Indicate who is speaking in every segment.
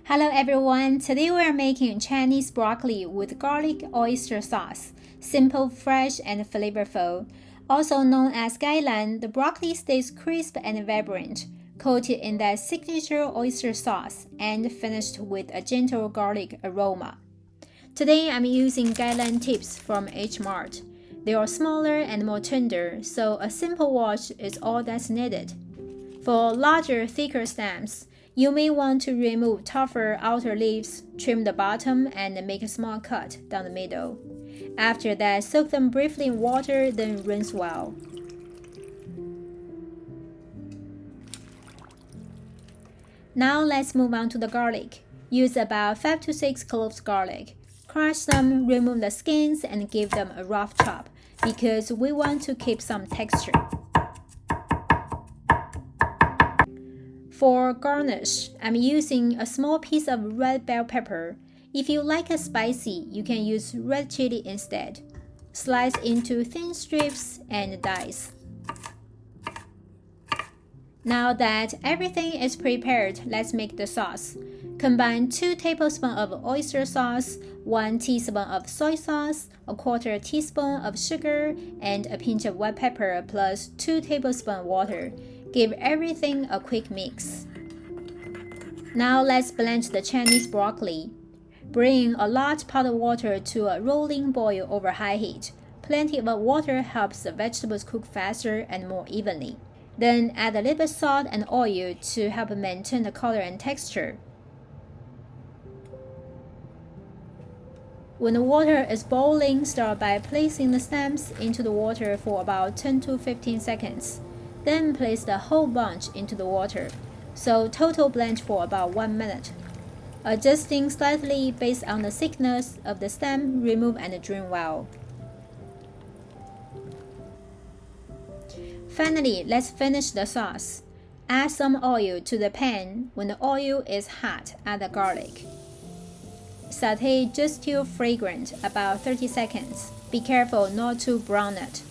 Speaker 1: Hello everyone, today we are making Chinese broccoli with garlic oyster sauce. Simple, fresh, and flavorful. Also known as Gai Lan, the broccoli stays crisp and vibrant, coated in that signature oyster sauce and finished with a gentle garlic aroma. Today I'm using Gai Lan tips from H Mart. They are smaller and more tender, so a simple wash is all that's needed. For larger, thicker stems, you may want to remove tougher outer leaves, trim the bottom, and make a small cut down the middle. After that, soak them briefly in water, then rinse well. Now let's move on to the garlic. Use about 5 to 6 cloves garlic. Crush them, remove the skins, and give them a rough chop because we want to keep some texture. For garnish, I'm using a small piece of red bell pepper. If you like it spicy, you can use red chili instead. Slice into thin strips and dice. Now that everything is prepared, let's make the sauce. Combine 2 tablespoons of oyster sauce, 1 teaspoon of soy sauce, a quarter teaspoon of sugar, and a pinch of white pepper plus 2 tablespoons water. Give everything a quick mix. Now let's blanch the Chinese broccoli. Bring a large pot of water to a rolling boil over high heat. Plenty of water helps the vegetables cook faster and more evenly. Then add a little bit salt and oil to help maintain the color and texture. When the water is boiling, start by placing the stems into the water for about 10 to 15 seconds. Then place the whole bunch into the water, so total blanch for about 1 minute. Adjusting slightly based on the thickness of the stem, remove and drain well. Finally, let's finish the sauce. Add some oil to the pan. When the oil is hot, add the garlic. Sauté just till fragrant, about 30 seconds. Be careful not to brown it.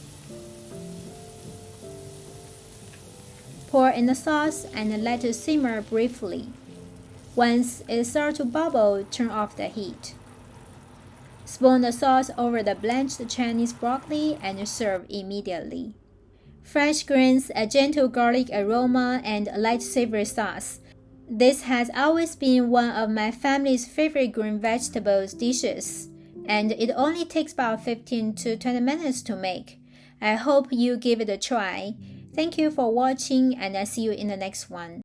Speaker 1: Pour in the sauce and let it simmer briefly. Once it starts to bubble, turn off the heat. Spoon the sauce over the blanched Chinese broccoli and serve immediately. Fresh greens, a gentle garlic aroma, and a light savory sauce. This has always been one of my family's favorite green vegetables dishes, and it only takes about 15 to 20 minutes to make. I hope you give it a try. Thank you for watching, and I'll see you in the next one.